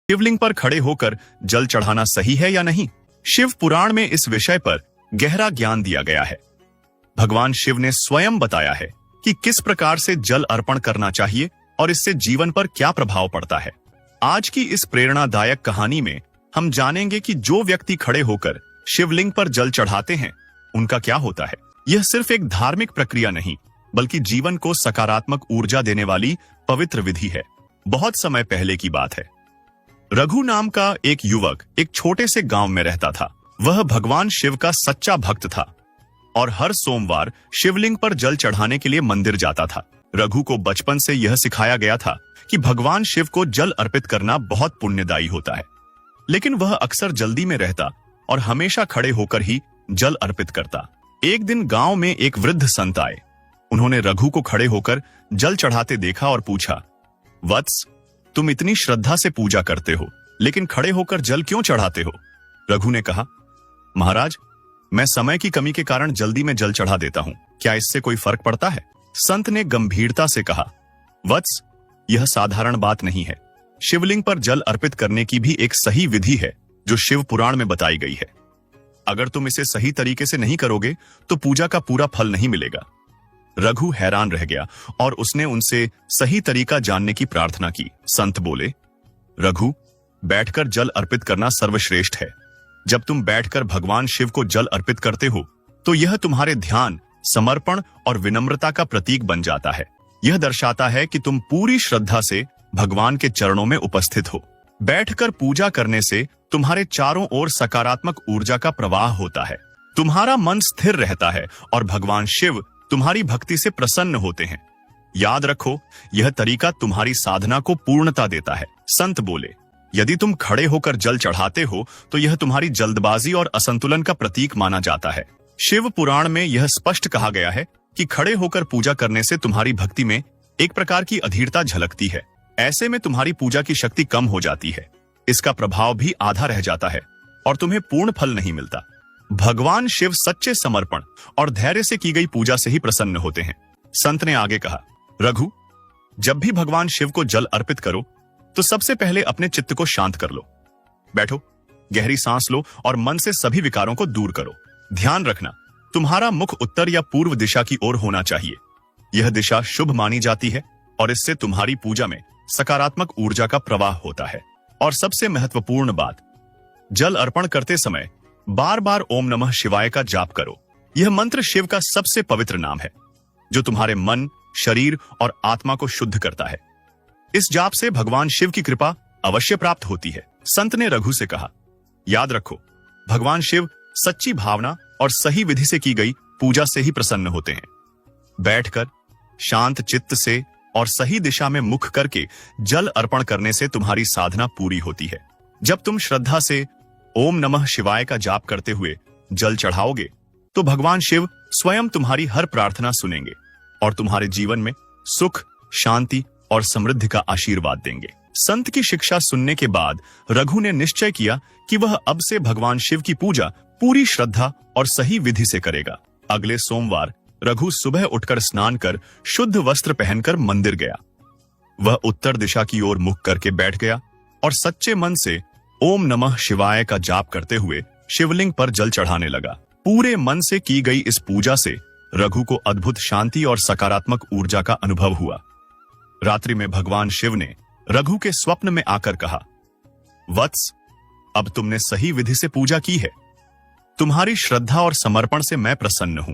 शिवलिंग पर खड़े होकर जल चढ़ाना सही है या नहीं? शिव पुराण में इस विषय पर गहरा ज्ञान दिया गया है। भगवान शिव ने स्वयं बताया है कि किस प्रकार से जल अर्पण करना चाहिए और इससे जीवन पर क्या प्रभाव पड़ता है। आज की इस प्रेरणादायक कहानी में हम जानेंगे कि जो व्यक्ति खड़े होकर शिवलिंग पर जल चढ़ाते हैं उनका क्या होता है। यह सिर्फ एक धार्मिक प्रक्रिया नहीं बल्कि जीवन को सकारात्मक ऊर्जा देने वाली पवित्र विधि है। बहुत समय पहले की बात है। रघु नाम का एक युवक एक छोटे से गांव में रहता था। वह भगवान शिव का सच्चा भक्त था और हर सोमवार शिवलिंग पर जल चढ़ाने के लिए मंदिर जाता था। रघु को बचपन से यह सिखाया गया था कि भगवान शिव को जल अर्पित करना बहुत पुण्यदायी होता है, लेकिन वह अक्सर जल्दी में रहता और हमेशा खड़े होकर ही जल अर्पित करता। एक दिन गांव में एक वृद्ध संत आए। उन्होंने रघु को खड़े होकर जल चढ़ाते देखा और पूछा, वत्स, तुम इतनी श्रद्धा से पूजा करते हो लेकिन खड़े होकर जल क्यों चढ़ाते हो? रघु ने कहा, महाराज, मैं समय की कमी के कारण जल्दी में जल चढ़ा देता हूं, क्या इससे कोई फर्क पड़ता है? संत ने गंभीरता से कहा, वत्स, यह साधारण बात नहीं है। शिवलिंग पर जल अर्पित करने की भी एक सही विधि है जो शिव पुराण में बताई गई है। अगर तुम इसे सही तरीके से नहीं करोगे तो पूजा का पूरा फल नहीं मिलेगा। रघु हैरान रह गया और उसने उनसे सही तरीका जानने की प्रार्थना की। संत बोले, रघु, बैठकर जल अर्पित करना सर्वश्रेष्ठ है। जब तुम बैठकर भगवान शिव को जल अर्पित करते हो तो यह तुम्हारे ध्यान, समर्पण और विनम्रता का प्रतीक बन जाता है। यह दर्शाता है कि तुम पूरी श्रद्धा से भगवान के चरणों में उपस्थित हो। बैठकर पूजा करने से तुम्हारे चारों ओर सकारात्मक ऊर्जा का प्रवाह होता है। तुम्हारा मन स्थिर रहता है और भगवान शिव तुम्हारी भक्ति से प्रसन्न होते हैं। याद रखो, यह तरीका तुम्हारी साधना को पूर्णता देता है। संत बोले, यदि तुम खड़े होकर जल चढ़ाते हो तो यह तुम्हारी जल्दबाजी और असंतुलन का प्रतीक माना जाता है। शिव पुराण में यह स्पष्ट कहा गया है कि खड़े होकर पूजा करने से तुम्हारी भक्ति में एक प्रकार की अधीरता झलकती है। ऐसे में तुम्हारी पूजा की शक्ति कम हो जाती है, इसका प्रभाव भी आधा रह जाता है और तुम्हें पूर्ण फल नहीं मिलता। भगवान शिव सच्चे समर्पण और धैर्य से की गई पूजा से ही प्रसन्न होते हैं। संत ने आगे कहा, रघु, जब भी भगवान शिव को जल अर्पित करो तो सबसे पहले अपने चित्त को शांत कर लो। बैठो, गहरी सांस लो और मन से सभी विकारों को दूर करो। ध्यान रखना, तुम्हारा मुख उत्तर या पूर्व दिशा की ओर होना चाहिए। यह दिशा शुभ मानी जाती है और इससे तुम्हारी पूजा में सकारात्मक ऊर्जा का प्रवाह होता है। और सबसे महत्वपूर्ण बात, जल अर्पण करते समय बार बार ओम नमः शिवाय का जाप करो। यह मंत्र शिव का सबसे पवित्र नाम है जो तुम्हारे मन, शरीर और आत्मा को शुद्ध करता है। इस जाप से भगवान शिव की कृपा अवश्य प्राप्त होती है। संत ने रघु से कहा, याद रखो, भगवान शिव सच्ची भावना और सही विधि से की गई पूजा से ही प्रसन्न होते हैं। बैठकर शांत चित्त से और सही दिशा में मुख करके जल अर्पण करने से तुम्हारी साधना पूरी होती है। जब तुम श्रद्धा से ओम नमः शिवाय का जाप करते हुए जल चढ़ाओगे तो भगवान शिव स्वयं तुम्हारी हर प्रार्थना सुनेंगे और तुम्हारे जीवन में सुख, शांति और समृद्धि का आशीर्वाद देंगे। संत की शिक्षा सुनने के बाद रघु ने निश्चय किया कि वह अब से भगवान शिव की पूजा पूरी श्रद्धा और सही विधि से करेगा। अगले सोमवार रघु सुबह उठकर स्नान कर शुद्ध वस्त्र पहनकर मंदिर गया। वह उत्तर दिशा की ओर मुख करके बैठ गया और सच्चे मन से ओम नमः शिवाय का जाप करते हुए शिवलिंग पर जल चढ़ाने लगा। पूरे मन से की गई इस पूजा से रघु को अद्भुत शांति और सकारात्मक ऊर्जा का अनुभव हुआ। रात्रि में भगवान शिव ने रघु के स्वप्न में आकर कहा, वत्स, अब तुमने सही विधि से पूजा की है। तुम्हारी श्रद्धा और समर्पण से मैं प्रसन्न हूं।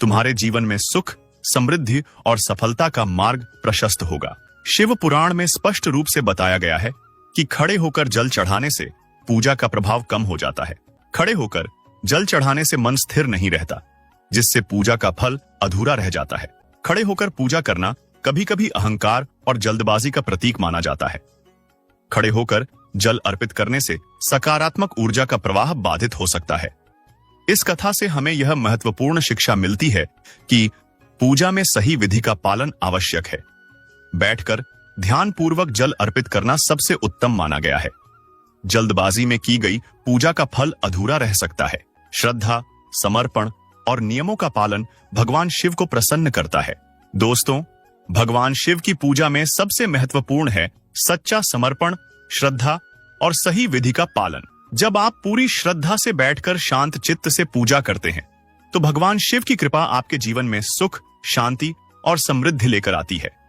तुम्हारे जीवन में सुख, समृद्धि और सफलता का मार्ग प्रशस्त होगा। शिव पुराण में स्पष्ट रूप से बताया गया है कि खड़े होकर जल चढ़ाने से पूजा का प्रभाव कम हो जाता है। खड़े होकर जल चढ़ाने से मन स्थिर नहीं रहता, जिससे पूजा का फल अधूरा रह जाता है। खड़े होकर पूजा करना कभी कभी अहंकार और जल्दबाजी का प्रतीक माना जाता है। खड़े होकर जल अर्पित करने से सकारात्मक ऊर्जा का प्रवाह बाधित हो सकता है। इस कथा से हमें यह महत्वपूर्ण शिक्षा मिलती है कि पूजा में सही विधि का पालन आवश्यक है। बैठकर ध्यानपूर्वक जल अर्पित करना सबसे उत्तम माना गया है। जल्दबाजी में की गई पूजा का फल अधूरा रह सकता है। श्रद्धा, समर्पण और नियमों का पालन भगवान शिव को प्रसन्न करता है। दोस्तों, भगवान शिव की पूजा में सबसे महत्वपूर्ण है सच्चा समर्पण, श्रद्धा और सही विधि का पालन। जब आप पूरी श्रद्धा से बैठकर शांत चित्त से पूजा करते हैं तो भगवान शिव की कृपा आपके जीवन में सुख, शांति और समृद्धि लेकर आती है।